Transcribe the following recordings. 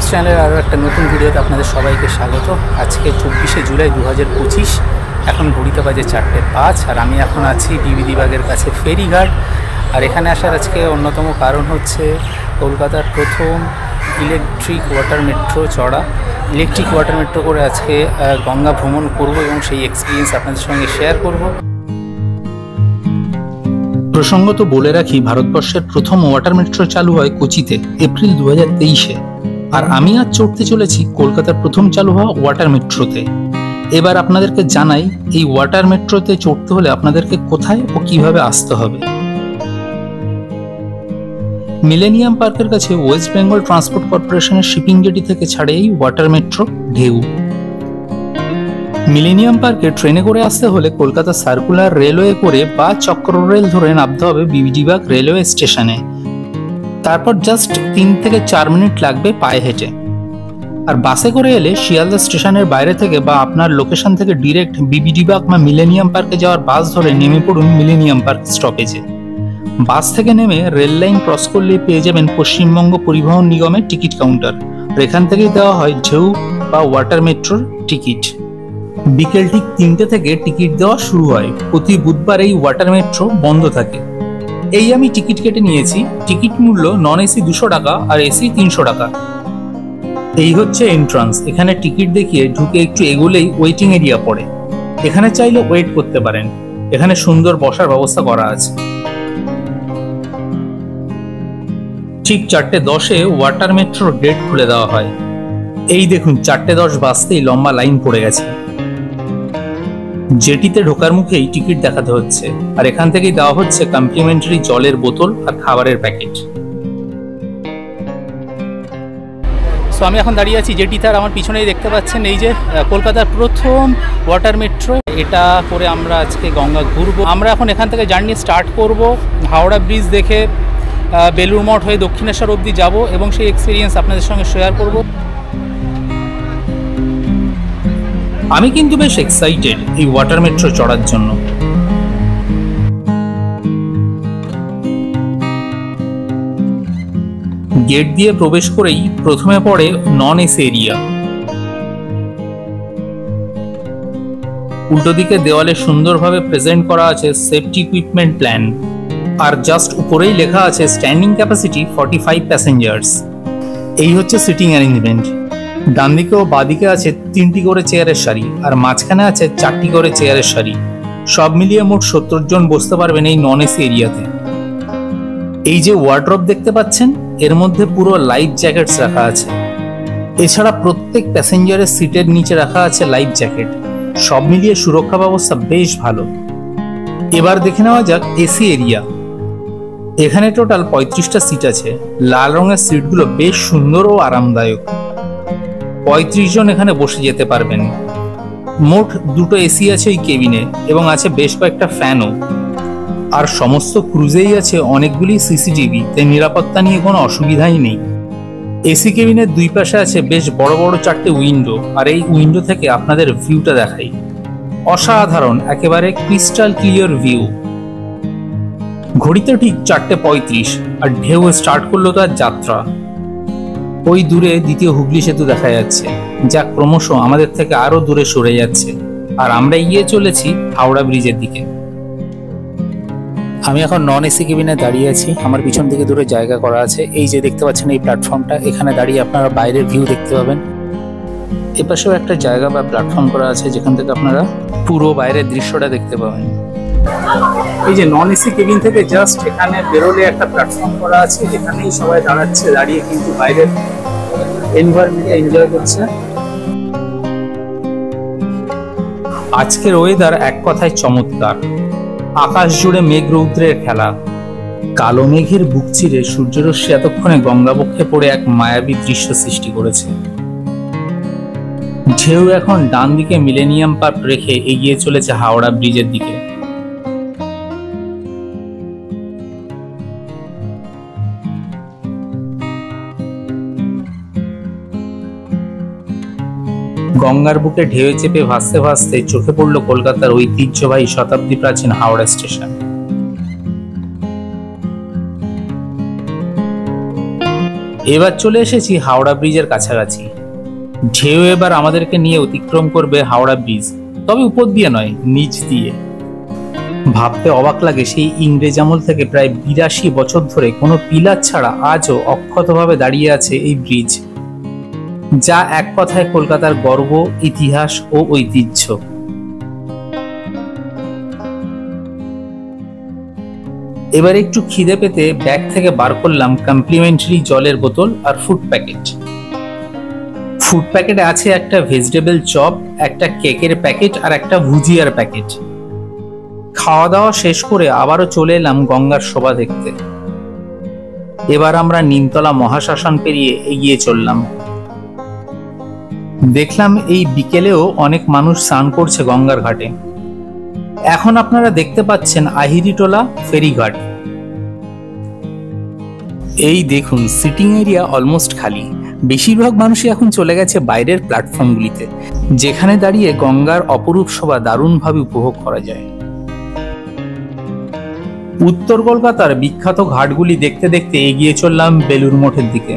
News চ্যানেলের আরও একটা নতুন ভিডিওতে আপনাদের সবাইকে স্বাগত। আজকে 24শে জুলাই 2025, এখন ঘড়িতে বাজে 4:05 আর আমি এখন আছি বিবিদিবাগের কাছে ফেরিঘাট। আর এখানে আসার আজকে অন্যতম কারণ হচ্ছে কলকাতার প্রথম ইলেকট্রিক ওয়াটার মেট্রো চড়া। ইলেকট্রিক ওয়াটার মেট্রো করে আজকে গঙ্গা ভ্রমণ করব এবং সেই এক্সপিরিয়েন্স আপনাদের সঙ্গে শেয়ার করব। প্রসঙ্গত বলে রাখি, ভারতবর্ষের প্রথম ওয়াটার মেট্রো চালু হয় কোচিতে এপ্রিল 2023-এ। আর আমি আজ চড়তে চলেছি কলকাতার প্রথম চালু হওয়া ওয়াটার মেট্রোতে। এবার আপনাদেরকে জানাই এই ওয়াটার মেট্রোতে চড়তে হলে আপনাদেরকে কোথায় ও কিভাবে আসতে হবে। মিলেনিয়াম পার্কের কাছে ওয়েস্ট বেঙ্গল ট্রান্সপোর্ট কর্পোরেশনের শিপিং জেটি থেকে ছাড়ে এই ওয়াটার মেট্রো ঢেউ। মিলেনিয়াম পার্কে ট্রেনে করে আসতে হলে কলকাতা সার্কুলার রেলওয়ে করে বা চক্র রেল ধরে নামতে হবে বিবিদিবাগ রেলওয়ে স্টেশনে। তারপর জাস্ট 3 থেকে 4 মিনিট লাগবে পায়ে হেঁটে। আর বাসে করে এলে শিয়ালদা স্টেশনের বাইরে থেকে বা আপনার লোকেশন থেকে ডিরেক্ট বিবিদিবাগ বা মিলেনিয়াম পার্কে যাওয়ার বাস ধরে নেমে পড়ুন মিলেনিয়াম পার্ক স্টপেজে। বাস থেকে নেমে রেল লাইন ক্রস করলে পেয়ে যাবেন পশ্চিমবঙ্গ পরিবহন নিগমের টিকিট কাউন্টার। এখান থেকেই দেওয়া হয় ঢেউ বা ওয়াটার মেট্রোর টিকিট। বিকেল ঠিক 3টে থেকে টিকিট দেওয়া শুরু হয়। প্রতি বুধবার এই ওয়াটার মেট্রো বন্ধ থাকে। এই আমি টিকিট কেটে নিয়েছি। টিকিট মূল্য নন এসি 200 টাকা আর এসি 300 টাকা। এই হচ্ছে এন্ট্রান্স। এখানে টিকিট দেখিয়ে ঢুকে একটু এগোলেই ওয়েটিং এরিয়া পড়ে। এখানে চাইলে ওয়েট করতে পারেন। এখানে সুন্দর বসার ব্যবস্থা করা আছে। ঠিক 4:10-এ ওয়াটার মেট্রোর গেট খুলে দেওয়া হয়। এই দেখুন 4:10 বাজতেই লম্বা লাইন পড়ে গেছে। জেটিতে ঢোকার মুখেই টিকিট দেখাতে হচ্ছে আর এখান থেকেই দেওয়া হচ্ছে কমপ্লিমেন্টারি জলের বোতল আর খাবারের প্যাকেট। সো আমি এখন দাঁড়িয়ে আছি জেটিতে, আর আমার পিছনেই দেখতে পাচ্ছেন এই যে কলকাতার প্রথম ওয়াটার মেট্রো। এটা করে আমরা আজকে গঙ্গা ঘুরবো। আমরা এখন এখান থেকে জার্নি স্টার্ট করব। হাওড়া ব্রিজ দেখে বেলুড় মঠ হয়ে দক্ষিণেশ্বর অবধি যাব এবং সেই এক্সপিরিয়েন্স আপনাদের সঙ্গে শেয়ার করব। আমি কিন্তু বেশ এক্সাইটেড এই ওয়াটার মেট্রো চড়ার জন্য। গেট দিয়ে প্রবেশ করেই প্রথমে পড়ে নন এসি এরিয়া। উল্টো দিকে দেওয়ালে সুন্দরভাবে প্রেজেন্ট করা আছে সেফটি ইকুইপমেন্ট প্ল্যান। আর জাস্ট উপরেই লেখা আছে স্ট্যান্ডিং ক্যাপাসিটি 45 প্যাসেঞ্জার্স। এই হচ্ছে সিটিং অ্যারেঞ্জমেন্ট। ডান দিকে ও বাঁদিকে আছে 3টি করে চেয়ারের সারি আর মাঝখানে আছে 4টি করে চেয়ারের সারি। সব মিলিয়ে মোট 70 জন বসতে পারবেন এই নন এসি এরিয়াতে। এই যে ওয়ার্ড্রপ দেখতে পাচ্ছেন, এর মধ্যে পুরো লাইফ জ্যাকেটস রাখা আছে। এছাড়া প্রত্যেক প্যাসেঞ্জারের সিটের নিচে রাখা আছে লাইফ জ্যাকেট। সব মিলিয়ে সুরক্ষা ব্যবস্থা বেশ ভালো। এবার দেখে নেওয়া যাক এসি এরিয়া। এখানে টোটাল 35টা সিট আছে। লাল রঙের সিটগুলো বেশ সুন্দর ও আরামদায়ক। 35 জন এখানে বসে যেতে পারবেন। মোট 2টো এসি আছে এই কেবিনে এবং আছে বেশ কয়েকটা ফ্যানও। আর সমস্ত ক্রুজেই আছে অনেকগুলি সিসিটিভি, তাই নিরাপত্তা নিয়ে কোনো অসুবিধাই নেই। এসি কেবিনের দুই পাশে আছে বেশ বড় বড় 4টে উইন্ডো, আর এই উইন্ডো থেকে আপনাদের ভিউটা দেখাই। অসাধারণ, একেবারে ক্রিস্টাল ক্লিয়ার ভিউ। ঘড়িতে ঠিক 4:35 আর ঢেউ স্টার্ট করলো তার যাত্রা। ওই দূরে দ্বিতীয় হুগলি সেতু দেখা যাচ্ছে, যা ক্রমশ আমাদের থেকে আরো দূরে সরে যাচ্ছে। আর আমরা এগিয়ে চলেছি হাওড়া ব্রিজের দিকে। আমি এখন নন এসি কেবিনে দাঁড়িয়ে আছি। আমার পিছন দিকে দূরে জায়গা করা আছে। এই যে দেখতে পাচ্ছেন এই প্ল্যাটফর্মটা, এখানে দাঁড়িয়ে আপনারা বাইরের ভিউ দেখতে পাবেন। এপাশেও একটা জায়গা বা প্ল্যাটফর্ম করা আছে যেখান থেকে আপনারা পুরো বাইরের দৃশ্যটা দেখতে পাবেন। এই যে নন এসি কেবিন থেকে জাস্ট এখানে বেরোলে একটা প্ল্যাটফর্ম করা আছে, এখানেই সবাই দাঁড়াচ্ছে, দাঁড়িয়ে কিন্তু বাইরের এনভায়রনমেন্ট এনজয় করছে। আজকের ওয়েদার এক কথায় চমৎকার। আকাশ জুড়ে মেঘ রৌদ্রের খেলা। কালো মেঘের বুক চিরে সূর্যরশ্মি এতক্ষণে গঙ্গাবক্ষে পড়ে এক মায়াবী দৃশ্য সৃষ্টি করেছে। ঢেউ এখন ডান দিকে মিলেনিয়াম পার্ক রেখে এগিয়ে চলেছে হাওড়া ব্রিজের দিকে। গঙ্গার বুকে ঢেউ চেপে ভাসতে ভাসতে চোখে পড়ল কলকাতার ঐতিহ্যবাহী শতাব্দী প্রাচীন হাওড়া স্টেশন। এবার চলে এসেছি হাওড়া ব্রিজের কাছাকাছি। ঢেউ এবার আমাদেরকে নিয়ে অতিক্রম করবে হাওড়া ব্রিজ, তবে উপর দিয়ে নয়, নিচ দিয়ে। ভাবতে অবাক লাগে, সেই ইংরেজ আমল থেকে প্রায় 82 বছর ধরে কোনো পিলার ছাড়া আজও অক্ষতভাবে দাঁড়িয়ে আছে এই ব্রিজ, যা এক কথায় কলকাতার গর্ব, ইতিহাস ও ঐতিহ্য। এবার একটু খিদে পেতে ব্যাগ থেকে বার করলাম কমপ্লিমেন্টারি জলের বোতল আর ফুড প্যাকেট। ফুড প্যাকেটে আছে একটা ভেজিটেবল চপ, একটা কেকের প্যাকেট আর একটা ভুজিয়ার প্যাকেট। খাওয়া দাওয়া শেষ করে আবারও চলে এলাম গঙ্গার শোভা দেখতে। এবার আমরা নিমতলা মহাশ্মশান পেরিয়ে এগিয়ে চললাম। দেখলাম এই বিকেলেও অনেক মানুষ স্নান করছে গঙ্গার ঘাটে। এখন আপনারা দেখতে পাচ্ছেন আহিরিটোলা ফেরিঘাট। এই দেখুন, সিটিং এরিয়া অলমোস্ট খালি। বেশিরভাগ মানুষই এখন চলে গেছে বাইরের প্ল্যাটফর্মগুলিতে, যেখানে দাঁড়িয়ে গঙ্গার অপরূপ শোভা দারুণভাবে উপভোগ করা যায়। উত্তর কলকাতার বিখ্যাত ঘাটগুলি দেখতে দেখতে এগিয়ে চললাম বেলুড় মঠের দিকে।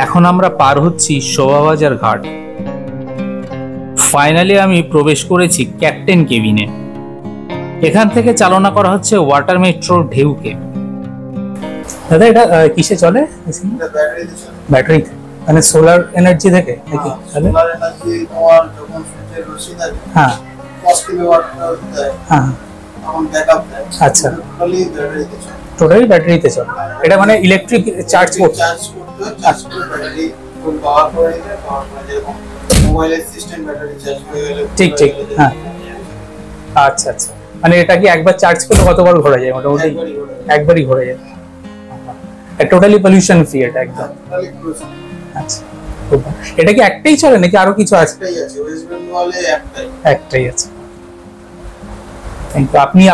এখন আমরা পার হচ্ছি শোভাবাজার ঘাট। ফাইনালি আমি প্রবেশ করেছি ক্যাপ্টেন কেবিনে। এখান থেকে চালনা করা হচ্ছে ওয়াটার মেট্রো ঢেউকে। দাদা, এটা কিসে চলে? ব্যাটারিতে, মানে সোলার এনার্জি থেকে? হ্যাঁ, আচ্ছা, টোটালি ব্যাটারিতে চলে। এটা মানে ইলেকট্রিক চার্জ করতে? ঠিক ঠিক, হ্যাঁ, আচ্ছা আচ্ছা। মানে এটা কি একবার চার্জ করলে কতবার ঘোরা যায়? মোটামুটি একবারই ঘোরা যায়। টোটালি পলিউশন ফ্রি এটা একদম। আচ্ছা, এটা কি একটাই চলে নাকি আরো কিছু আছে? একটাই আছে।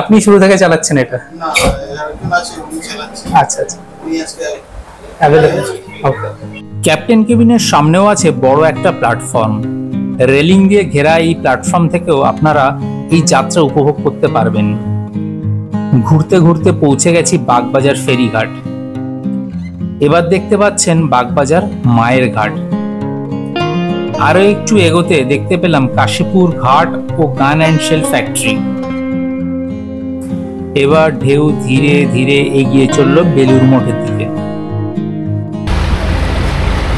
আপনি শুরু থেকে চালাচ্ছেন এটা? আচ্ছা আচ্ছা, ক্যাপ্টেন কেবিনের সামনেও আছে বড় একটা প্ল্যাটফর্ম। রেলিং দিয়ে ঘেরা এই প্ল্যাটফর্ম থেকেও আপনারা এই যাত্রা উপভোগ করতে পারবেন। ঘুরতে ঘুরতে পৌঁছে গেছি বাগবাজার ফেরিঘাট। এবার দেখতে পাচ্ছেন বাগবাজার মায়ের ঘাট। আরো একটু এগোতে দেখতে পেলাম কাশীপুর ঘাট ও গান অ্যান্ড শেল ফ্যাক্টরি। এবার ঢেউ ধীরে ধীরে এগিয়ে চলল বেলুড় মঠের দিকে।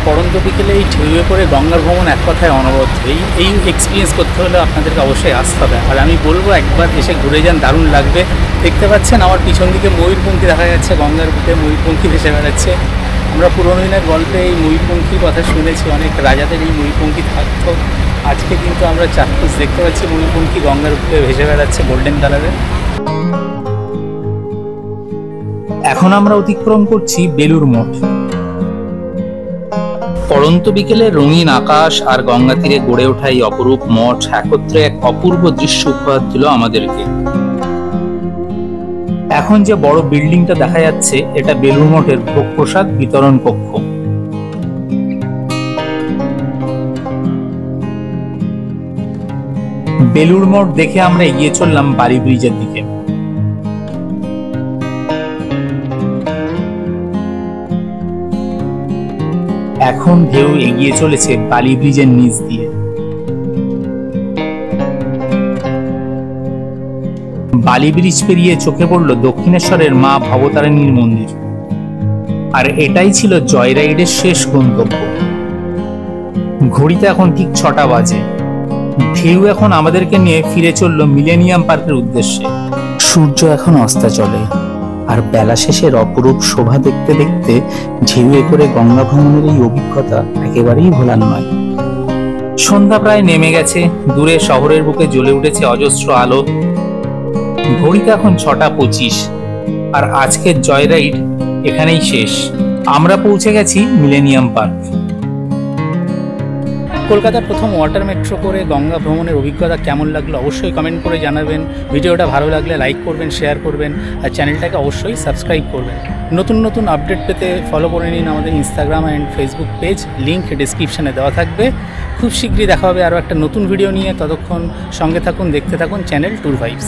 পড়ন্ত বিকেলে এই ঢেউয়ে করে গঙ্গার ভ্রমণ এক কথায় অনবদ্য। এই এক্সপিরিয়েন্স করতে হলে আপনাদেরকে অবশ্যই আসতে হবে। আর আমি বলবো, একবার এসে ঘুরে যান, দারুণ লাগবে। দেখতে পাচ্ছেন আমার পিছন দিকে ময়ূরপঙ্খী দেখা যাচ্ছে, গঙ্গার বুকে ময়ূরপঙ্খী ভেসে বেড়াচ্ছে। আমরা পুরোনো দিনের গল্পে এই ময়ূরপঙ্খীর কথা শুনেছি, অনেক রাজাদের এই ময়ূরপঙ্খী থাকতো। আজকে কিন্তু আমরা চাক্ষুষ দেখতে পাচ্ছি ময়ূরপঙ্খী গঙ্গার বুকে ভেসে বেড়াচ্ছে গোল্ডেন কালারের। এখন আমরা অতিক্রম করছি বেলুড় মঠ। পড়ন্ত বিকেলে রঙিন আকাশ আর গঙ্গা তীরে গড়ে ওঠা এই অপরূপ মঠ একত্রে এক অপূর্ব দৃশ্য উপহার দিল আমাদেরকে। এখন যে বড় বিল্ডিংটা দেখা যাচ্ছে, এটা বেলুড় মঠের ভোগ প্রসাদ বিতরণ কক্ষ। বেলুড় মঠ দেখে আমরা এগিয়ে চললাম বালি ব্রিজের দিকে। এখন ঢেউ এগিয়ে চলেছে বালি ব্রিজের নিচ দিয়ে। বালি ব্রিজ পেরিয়ে চোখে পড়ল দক্ষিণেশ্বরের মা ভবতারিণীর মন্দির। আর এটাই ছিল জয়রাইডের শেষ গন্তব্য। ঘড়িতে এখন ঠিক 6টা বাজে। ঢেউ এখন আমাদেরকে নিয়ে ফিরে চলল মিলেনিয়াম পার্কের উদ্দেশ্যে। সূর্য এখন অস্তাচলে, আর বেলা শেষের অপরূপ শোভা দেখতে দেখতে ঢেউয়ে করে গঙ্গা ভ্রমণের এই অভিজ্ঞতা একেবারেই ভোলার নয়। সন্ধ্যা প্রায় নেমে গেছে, দূরে শহরের বুকে জ্বলে উঠেছে অজস্র আলো। ঘড়িতে এখন 6টা 25, আর আজকের জয়রাইড এখানেই শেষ। আমরা পৌঁছে গেছি মিলেনিয়াম পার্ক। কলকাতার প্রথম ওয়াটার মেট্রো করে গঙ্গা ভ্রমণের অভিজ্ঞতা কেমন লাগলো অবশ্যই কমেন্ট করে জানাবেন। ভিডিওটা ভালো লাগলে লাইক করবেন, শেয়ার করবেন, আর চ্যানেলটাকে অবশ্যই সাবস্ক্রাইব করবেন। নতুন নতুন আপডেট পেতে ফলো করে নিন আমাদের Instagram and Facebook page, link ডিসক্রিপশানে দেওয়া থাকবে। খুব শীঘ্রই দেখা হবে আরও একটা নতুন ভিডিও নিয়ে। ততক্ষণ সঙ্গে থাকুন, দেখতে থাকুন চ্যানেল ট্যুর ভাইবস।